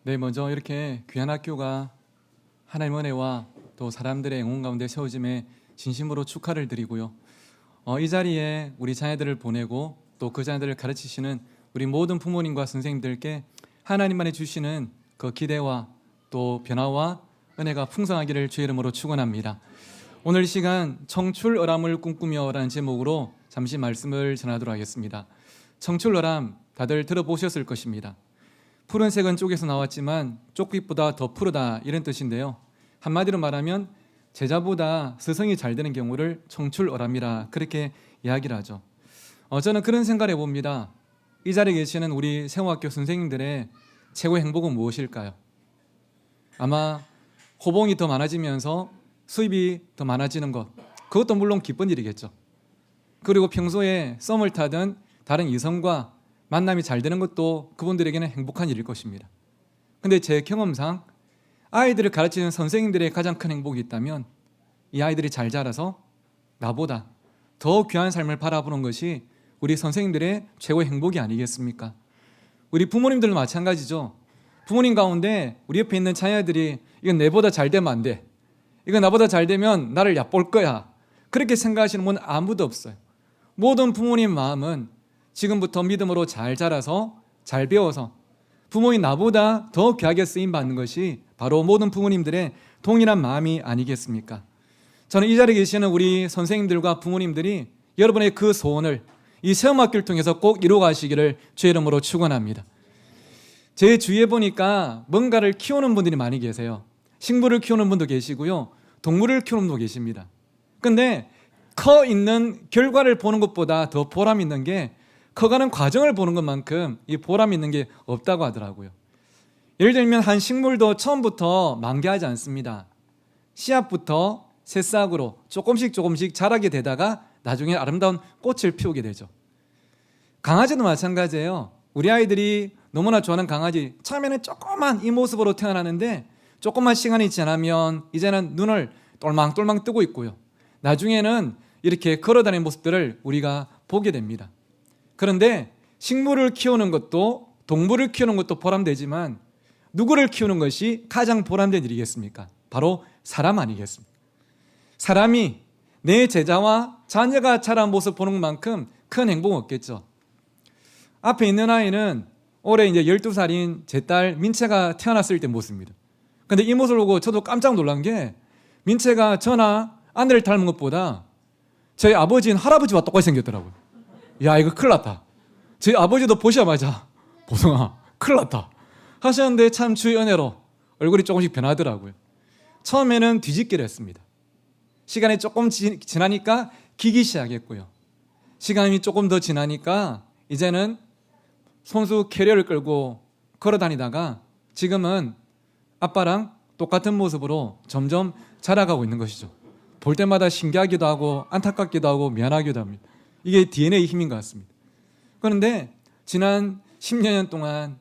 네, 먼저 이렇게 귀한 학교가 하나님의 은혜와 또 사람들의 응원 가운데 세워짐에 진심으로 축하를 드리고요. 이 자리에 우리 자녀들을 보내고 또 그 자녀들을 가르치시는 우리 모든 부모님과 선생님들께 하나님만이 주시는 그 기대와 또 변화와 은혜가 풍성하기를 주의 이름으로 축원합니다. 오늘 이 시간 청출어람을 꿈꾸며라는 제목으로 잠시 말씀을 전하도록 하겠습니다. 청출어람 다들 들어보셨을 것입니다. 푸른색은 쪽에서 나왔지만 쪽빛보다 더 푸르다 이런 뜻인데요. 한마디로 말하면 제자보다 스승이 잘 되는 경우를 청출어람이라 그렇게 이야기를 하죠. 저는 그런 생각을 해봅니다. 이 자리에 계시는 우리 세호학교 선생님들의 최고의 행복은 무엇일까요? 아마 호봉이 더 많아지면서 수입이 더 많아지는 것, 그것도 물론 기쁜 일이겠죠. 그리고 평소에 썸을 타던 다른 이성과 만남이 잘 되는 것도 그분들에게는 행복한 일일 것입니다. 근데 제 경험상 아이들을 가르치는 선생님들의 가장 큰 행복이 있다면 이 아이들이 잘 자라서 나보다 더 귀한 삶을 바라보는 것이 우리 선생님들의 최고의 행복이 아니겠습니까? 우리 부모님들도 마찬가지죠. 부모님 가운데 우리 옆에 있는 자녀들이 이건 내보다 잘 되면 안 돼, 이건 나보다 잘 되면 나를 얕볼 거야, 그렇게 생각하시는 분은 아무도 없어요. 모든 부모님 마음은 지금부터 믿음으로 잘 자라서 잘 배워서 부모인 나보다 더 귀하게 쓰임받는 것이 바로 모든 부모님들의 동일한 마음이 아니겠습니까? 저는 이 자리에 계시는 우리 선생님들과 부모님들이 여러분의 그 소원을 이 체험학교를 통해서 꼭 이루어가시기를 주의 이름으로 축원합니다. 제 주위에 보니까 뭔가를 키우는 분들이 많이 계세요. 식물을 키우는 분도 계시고요, 동물을 키우는 분도 계십니다. 근데 커 있는 결과를 보는 것보다 더 보람 있는 게 커가는 과정을 보는 것만큼 이 보람 있는 게 없다고 하더라고요. 예를 들면 한 식물도 처음부터 만개하지 않습니다. 씨앗부터 새싹으로 조금씩 자라게 되다가 나중에 아름다운 꽃을 피우게 되죠. 강아지도 마찬가지예요. 우리 아이들이 너무나 좋아하는 강아지, 처음에는 조그만 이 모습으로 태어나는데 조금만 시간이 지나면 이제는 눈을 똘망똘망 뜨고 있고요, 나중에는 이렇게 걸어다니는 모습들을 우리가 보게 됩니다. 그런데 식물을 키우는 것도 동물을 키우는 것도 보람되지만 누구를 키우는 것이 가장 보람된 일이겠습니까? 바로 사람 아니겠습니까? 사람이 내 제자와 자녀가 자란 모습 보는 만큼 큰 행복은 없겠죠. 앞에 있는 아이는 올해 이제 12살인 제 딸 민채가 태어났을 때 모습입니다. 근데 이 모습을 보고 저도 깜짝 놀란 게, 민채가 저나 아내를 닮은 것보다 저희 아버지는 할아버지와 똑같이 생겼더라고요. 야, 이거 큰일 났다. 저희 아버지도 보시자마자 보성아 큰일 났다 하셨는데 참 주의 은혜로 얼굴이 조금씩 변하더라고요. 처음에는 뒤집기를 했습니다. 시간이 조금 지나니까 기기 시작했고요, 시간이 조금 더 지나니까 이제는 손수 캐리어를 끌고 걸어 다니다가 지금은 아빠랑 똑같은 모습으로 점점 자라가고 있는 것이죠. 볼 때마다 신기하기도 하고 안타깝기도 하고 미안하기도 합니다. 이게 DNA의 힘인 것 같습니다. 그런데 지난 10년 동안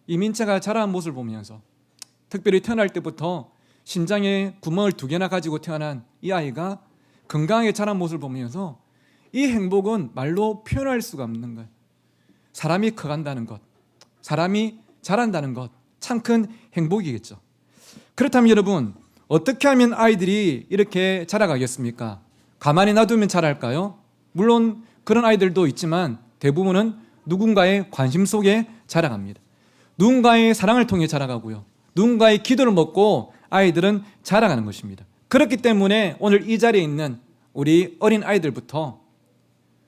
이 민채가 자라는 모습을 보면서, 특별히 태어날 때부터 심장에 구멍을 2개나 가지고 태어난 이 아이가 건강하게 자란 모습을 보면서 이 행복은 말로 표현할 수가 없는 거예요. 사람이 커간다는 것, 사람이 자란다는 것, 참 큰 행복이겠죠. 그렇다면 여러분, 어떻게 하면 아이들이 이렇게 자라가겠습니까? 가만히 놔두면 자랄까요? 물론 그런 아이들도 있지만 대부분은 누군가의 관심 속에 자라갑니다. 누군가의 사랑을 통해 자라가고요, 누군가의 기도를 먹고 아이들은 자라가는 것입니다. 그렇기 때문에 오늘 이 자리에 있는 우리 어린 아이들부터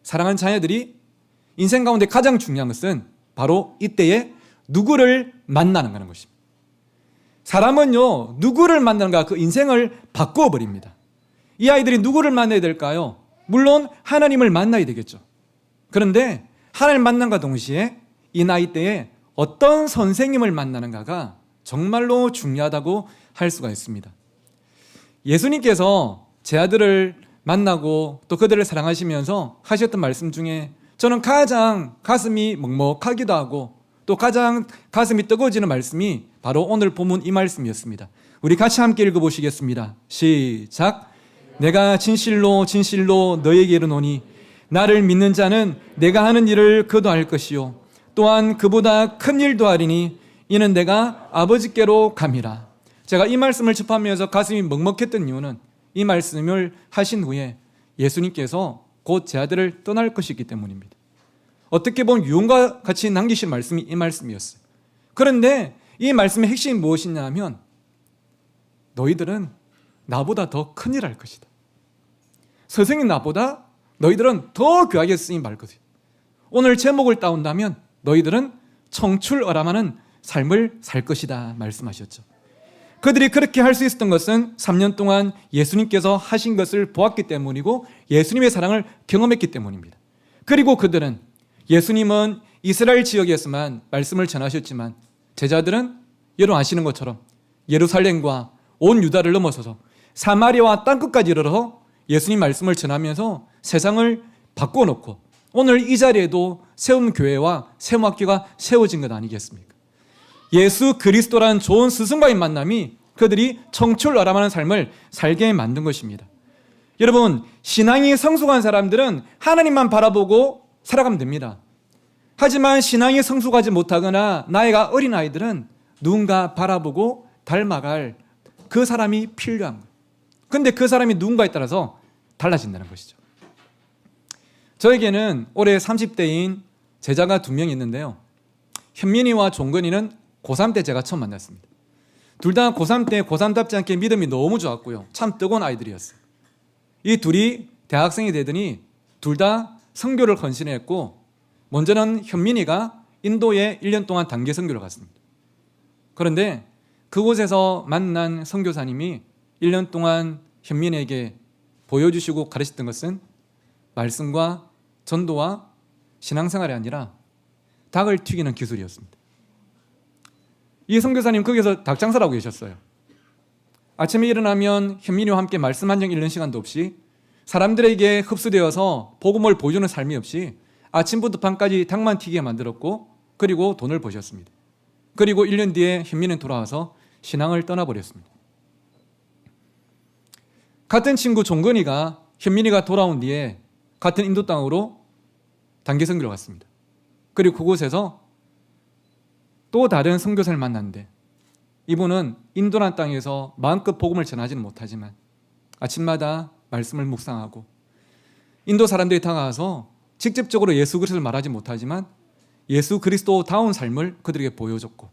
사랑하는 자녀들이 인생 가운데 가장 중요한 것은 바로 이때에 누구를 만나는 거는 것입니다. 사람은요, 누구를 만나는가 그 인생을 바꾸어 버립니다. 이 아이들이 누구를 만나야 될까요? 물론 하나님을 만나야 되겠죠. 그런데 하나님을 만남과 동시에 이 나이 때에 어떤 선생님을 만나는가가 정말로 중요하다고 할 수가 있습니다. 예수님께서 제 아들을 만나고 또 그들을 사랑하시면서 하셨던 말씀 중에 저는 가장 가슴이 먹먹하기도 하고 또 가장 가슴이 뜨거워지는 말씀이 바로 오늘 본문 이 말씀이었습니다. 우리 같이 함께 읽어보시겠습니다. 시작. 내가 진실로 너에게 이르노니 나를 믿는 자는 내가 하는 일을 그도 할 것이요 또한 그보다 큰 일도 하리니 이는 내가 아버지께로 감이라. 제가 이 말씀을 접하면서 가슴이 먹먹했던 이유는 이 말씀을 하신 후에 예수님께서 곧 제 아들을 떠날 것이기 때문입니다. 어떻게 보면 유언과 같이 남기신 말씀이 이 말씀이었어요. 그런데 이 말씀의 핵심이 무엇이냐 하면 너희들은 나보다 더 큰일 할 것이다. 스승인 나보다 너희들은 더 귀하게 쓰임 받을 것이다. 오늘 제목을 따온다면 너희들은 청출어람하는 삶을 살 것이다 말씀하셨죠. 그들이 그렇게 할 수 있었던 것은 3년 동안 예수님께서 하신 것을 보았기 때문이고 예수님의 사랑을 경험했기 때문입니다. 그리고 그들은 예수님은 이스라엘 지역에서만 말씀을 전하셨지만 제자들은 여러분 아시는 것처럼 예루살렘과 온 유다를 넘어서서 사마리아와 땅끝까지 이르러 예수님 말씀을 전하면서 세상을 바꿔놓고 오늘 이 자리에도 세움 교회와 세움 학교가 세워진 것 아니겠습니까? 예수 그리스도라는 좋은 스승과의 만남이 그들이 청출어람하는 삶을 살게 만든 것입니다. 여러분, 신앙이 성숙한 사람들은 하나님만 바라보고 살아가면 됩니다. 하지만 신앙이 성숙하지 못하거나 나이가 어린 아이들은 누군가 바라보고 닮아갈 그 사람이 필요한 거예요. 근데 그 사람이 누군가에 따라서 달라진다는 것이죠. 저에게는 올해 30대인 제자가 2명 있는데요. 현민이와 종건이는 고3 때 제가 처음 만났습니다. 둘 다 고3 때 고3답지 않게 믿음이 너무 좋았고요. 참 뜨거운 아이들이었어요. 이 둘이 대학생이 되더니 둘 다 선교를 헌신했고 먼저는 현민이가 인도에 1년 동안 단기 선교를 갔습니다. 그런데 그곳에서 만난 선교사님이 1년 동안 현민에게 보여주시고 가르쳤던 것은 말씀과 전도와 신앙생활이 아니라 닭을 튀기는 기술이었습니다. 이 선교사님 거기서 닭장사를 하고 계셨어요. 아침에 일어나면 현민이와 함께 말씀 한 장 읽는 시간도 없이 사람들에게 흡수되어서 복음을 보여주는 삶이 없이 아침부터 밤까지 닭만 튀기게 만들었고 그리고 돈을 버셨습니다. 그리고 1년 뒤에 현민은 돌아와서 신앙을 떠나버렸습니다. 같은 친구 종건이가 현민이가 돌아온 뒤에 같은 인도 땅으로 단기 선교를 갔습니다. 그리고 그곳에서 또 다른 선교사를 만났는데 이분은 인도란 땅에서 마음껏 복음을 전하지는 못하지만 아침마다 말씀을 묵상하고 인도 사람들이 다가와서 직접적으로 예수 그리스도를 말하지 못하지만 예수 그리스도다운 삶을 그들에게 보여줬고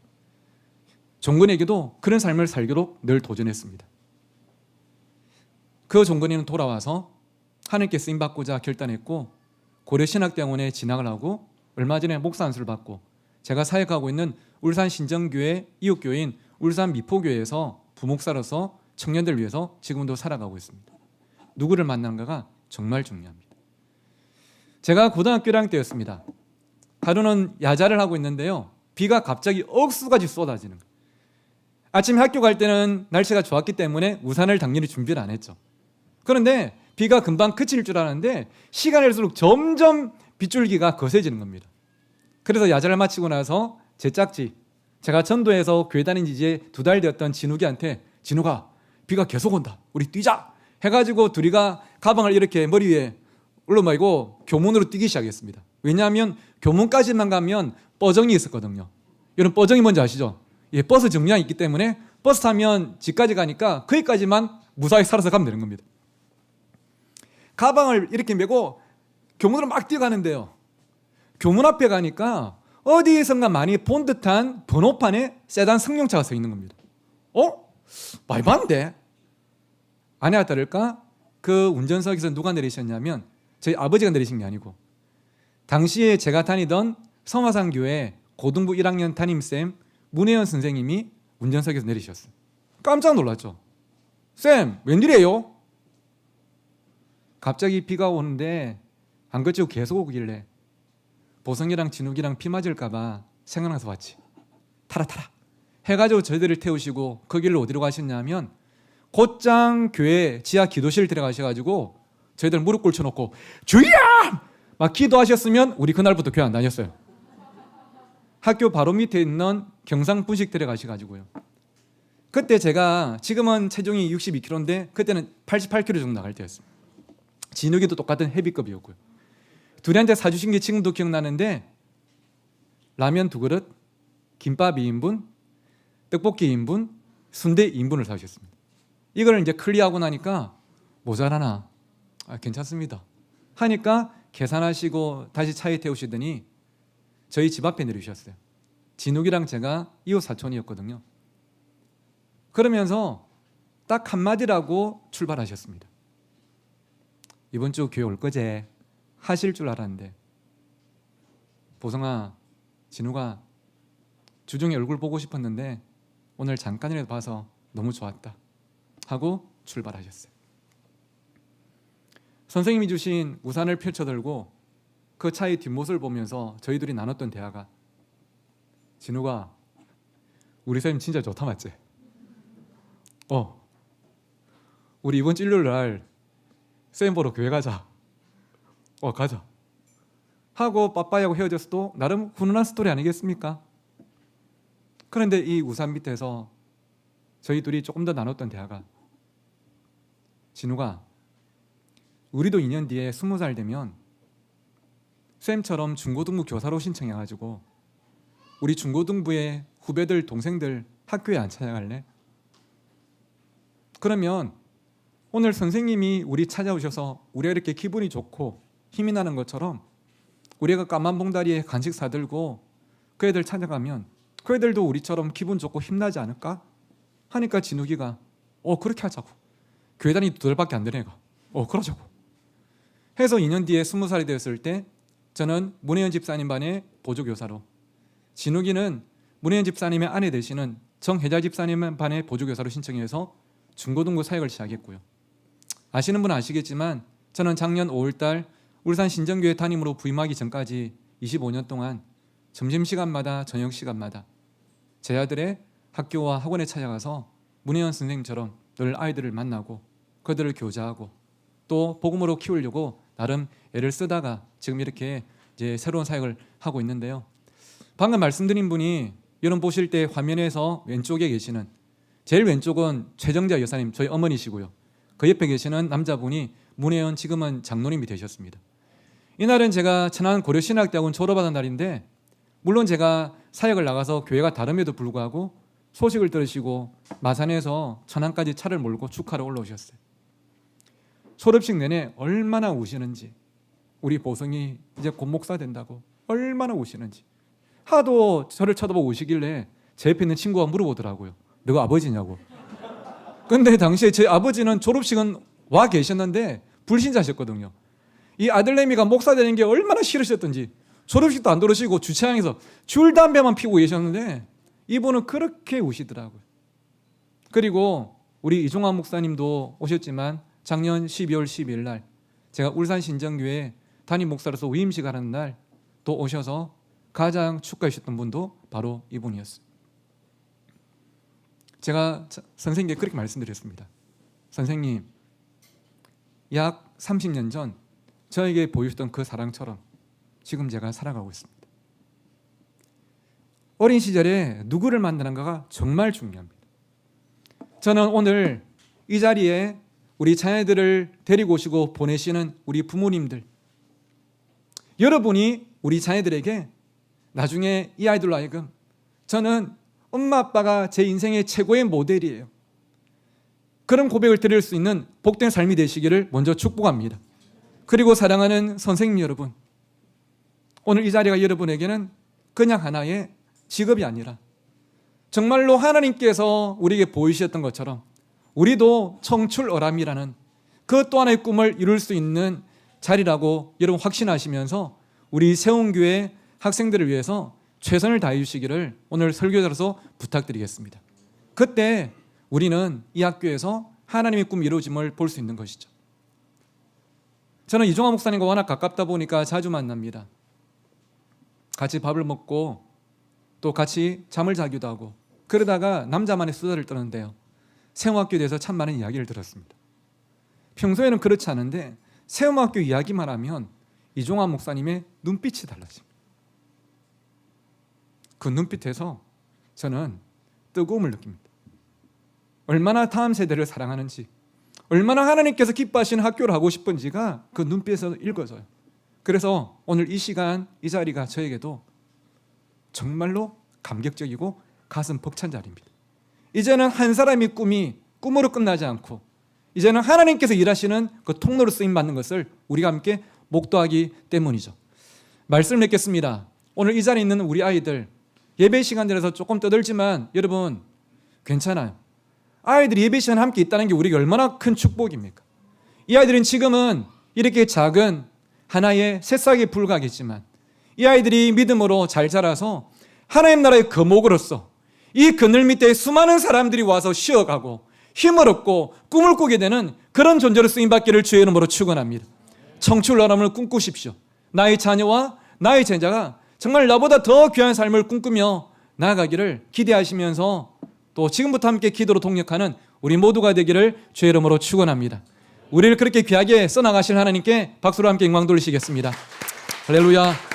종건에게도 그런 삶을 살기로 늘 도전했습니다. 그 종건이는 돌아와서 하나님께 쓰임받고자 결단했고 고려신학대학원에 진학을 하고 얼마 전에 목사 안수를 받고 제가 사역하고 있는 울산 신정교회 이웃교회인 울산 미포교회에서 부목사로서 청년들을 위해서 지금도 살아가고 있습니다. 누구를 만나는가가 정말 중요합니다. 제가 고등학교 1학년 때였습니다. 하루는 야자를 하고 있는데요. 비가 갑자기 억수같이 쏟아지는 거예요. 아침에 학교 갈 때는 날씨가 좋았기 때문에 우산을 당연히 준비를 안 했죠. 그런데 비가 금방 그칠 줄 알았는데 시간이 갈수록 점점 빗줄기가 거세지는 겁니다. 그래서 야자를 마치고 나서 제 짝지, 제가 전도에서 교회 다닌 지 이제 2달 되었던 진욱이한테 진욱아, 비가 계속 온다. 우리 뛰자. 해가지고 둘이가 가방을 이렇게 머리 위에 올려마이고 교문으로 뛰기 시작했습니다. 왜냐하면 교문까지만 가면 뻐정이 있었거든요. 여러분 뻐정이 뭔지 아시죠? 예, 버스 정류장이 있기 때문에 버스 타면 집까지 가니까 거기까지만 무사히 살아서 가면 되는 겁니다. 가방을 이렇게 메고 교문으로 막 뛰어가는데요. 교문 앞에 가니까 어디에선가 많이 본 듯한 번호판에 세단 승용차가 서 있는 겁니다. 많이 봤는데? 아니야 다를까? 그 운전석에서 누가 내리셨냐면 저희 아버지가 내리신 게 아니고 당시에 제가 다니던 성화상교회 고등부 1학년 담임쌤 문혜연 선생님이 운전석에서 내리셨어요. 깜짝 놀랐죠. 쌤, 웬일이에요? 갑자기 비가 오는데 안 그치고 계속 오길래 보성이랑 진욱이랑 피 맞을까봐 생각나서 왔지. 타라 해가지고 저희들을 태우시고 그 길로 어디로 가셨냐면 곧장 교회 지하 기도실 들어가셔가지고 저희들 무릎 꿇쳐놓고 주야! 막 기도하셨으면 우리 그날부터 교회 안 다녔어요. 학교 바로 밑에 있는 경상분식 들어가셔가지고요. 그때 제가 지금은 체중이 62kg인데 그때는 88kg 정도 나갈 때였어요. 진욱이도 똑같은 헤비급이었고요. 둘이한테 사주신 게 지금도 기억나는데 라면 2그릇, 김밥 2인분, 떡볶이 2인분, 순대 2인분을 사주셨습니다. 이걸 이제 클리어하고 나니까 모자라나? 괜찮습니다. 하니까 계산하시고 다시 차에 태우시더니 저희 집 앞에 내리셨어요. 진욱이랑 제가 이웃 사촌이었거든요. 그러면서 딱 한마디라고 출발하셨습니다. 이번 주 교회 올 거제 하실 줄 알았는데 보성아, 진우가 주중에 얼굴 보고 싶었는데 오늘 잠깐이라도 봐서 너무 좋았다 하고 출발하셨어요. 선생님이 주신 우산을 펼쳐들고 그 차의 뒷모습을 보면서 저희 둘이 나눴던 대화가 진우가 우리 쌤 진짜 좋다 맞지? 우리 이번 주 일요일 날 쌤 보러 교회 가자. 가자 하고 빠빠이하고 헤어졌어도 나름 훈훈한 스토리 아니겠습니까? 그런데 이 우산 밑에서 저희 둘이 조금 더 나눴던 대화가 진우가 우리도 2년 뒤에 20살 되면 쌤처럼 중고등부 교사로 신청해가지고 우리 중고등부의 후배들 동생들 학교에 안 찾아갈래? 그러면 오늘 선생님이 우리 찾아오셔서 우리가 이렇게 기분이 좋고 힘이 나는 것처럼 우리가 까만 봉다리에 간식 사들고 그 애들 찾아가면 그 애들도 우리처럼 기분 좋고 힘나지 않을까? 하니까 진욱이가 그렇게 하자고. 교회 다니 2달밖에 안 되는 애가 그러자고 해서 2년 뒤에 20살이 되었을 때 저는 문혜연 집사님 반의 보조교사로, 진욱이는 문혜연 집사님의 아내 되시는 정혜자 집사님 반의 보조교사로 신청해서 중고등부 사역을 시작했고요. 아시는 분은 아시겠지만 저는 작년 5월달 울산 신정교회 담임으로 부임하기 전까지 25년 동안 점심시간마다 저녁시간마다 제 아들의 학교와 학원에 찾아가서 문혜연 선생님처럼 늘 아이들을 만나고 그들을 교제하고 또 복음으로 키우려고 나름 애를 쓰다가 지금 이렇게 이제 새로운 사역을 하고 있는데요. 방금 말씀드린 분이 여러분 보실 때 화면에서 왼쪽에 계시는 제일 왼쪽은 최정자 여사님, 저희 어머니시고요. 그 옆에 계시는 남자분이 문혜연 지금은 장로님이 되셨습니다. 이날은 제가 천안 고려신학대학원 졸업하던 날인데 물론 제가 사역을 나가서 교회가 다름에도 불구하고 소식을 들으시고 마산에서 천안까지 차를 몰고 축하를 올라오셨어요. 졸업식 내내 얼마나 우시는지, 우리 보성이 이제 곧 목사 된다고 얼마나 우시는지 하도 저를 쳐다보고 우시길래 제 옆에 있는 친구가 물어보더라고요. 너가 아버지냐고. 근데 당시에 제 아버지는 졸업식은 와 계셨는데 불신자셨거든요. 이 아들내미가 목사 되는 게 얼마나 싫으셨던지 졸업식도 안 들으시고 주차장에서 줄담배만 피우고 계셨는데 이분은 그렇게 우시더라고요. 그리고 우리 이종환 목사님도 오셨지만 작년 12월 12일 날 제가 울산 신정교회 담임 목사로서 위임식 하는 날 또 오셔서 가장 축하해 주셨던 분도 바로 이분이었어요. 제가 선생님께 그렇게 말씀드렸습니다. 선생님, 약 30년 전 저에게 보여주셨던 그 사랑처럼 지금 제가 살아가고 있습니다. 어린 시절에 누구를 만나는가가 정말 중요합니다. 저는 오늘 이 자리에 우리 자녀들을 데리고 오시고 보내시는 우리 부모님들, 여러분이 우리 자녀들에게 나중에 이 아이들로 하여금 저는 엄마 아빠가 제 인생의 최고의 모델이에요, 그런 고백을 드릴 수 있는 복된 삶이 되시기를 먼저 축복합니다. 그리고 사랑하는 선생님 여러분, 오늘 이 자리가 여러분에게는 그냥 하나의 직업이 아니라 정말로 하나님께서 우리에게 보이셨던 것처럼 우리도 청출어람이라는 그 또 하나의 꿈을 이룰 수 있는 자리라고 여러분 확신하시면서 우리 세운교회 학생들을 위해서 최선을 다해 주시기를 오늘 설교자로서 부탁드리겠습니다. 그때 우리는 이 학교에서 하나님의 꿈이 이루어짐을 볼 수 있는 것이죠. 저는 이종환 목사님과 워낙 가깝다 보니까 자주 만납니다. 같이 밥을 먹고 또 같이 잠을 자기도 하고 그러다가 남자만의 수다를 떠는데요, 세움학교에 대해서 참 많은 이야기를 들었습니다. 평소에는 그렇지 않은데 세움학교 이야기만 하면 이종환 목사님의 눈빛이 달라집니다. 그 눈빛에서 저는 뜨거움을 느낍니다. 얼마나 다음 세대를 사랑하는지, 얼마나 하나님께서 기뻐하시는 학교를 하고 싶은지가 그 눈빛에서 읽어져요. 그래서 오늘 이 시간 이 자리가 저에게도 정말로 감격적이고 가슴 벅찬 자리입니다. 이제는 한 사람의 꿈이 꿈으로 끝나지 않고 이제는 하나님께서 일하시는 그 통로로 쓰임받는 것을 우리가 함께 목도하기 때문이죠. 말씀을 맺겠습니다. 오늘 이 자리에 있는 우리 아이들 예배 시간들에서 조금 떠들지만 여러분 괜찮아요. 아이들이 예배 시간에 함께 있다는 게 우리에게 얼마나 큰 축복입니까? 이 아이들은 지금은 이렇게 작은 하나의 새싹에 불과하겠지만 이 아이들이 믿음으로 잘 자라서 하나님 나라의 거목으로서 이 그늘 밑에 수많은 사람들이 와서 쉬어가고 힘을 얻고 꿈을 꾸게 되는 그런 존재로 쓰임받기를 주의 이름으로 축원합니다. 청출 나람을 꿈꾸십시오. 나의 자녀와 나의 제자가 정말 나보다 더 귀한 삶을 꿈꾸며 나아가기를 기대하시면서 또 지금부터 함께 기도로 동력하는 우리 모두가 되기를 주의 이름으로 축원합니다. 우리를 그렇게 귀하게 써나가실 하나님께 박수로 함께 영광 돌리시겠습니다. 할렐루야.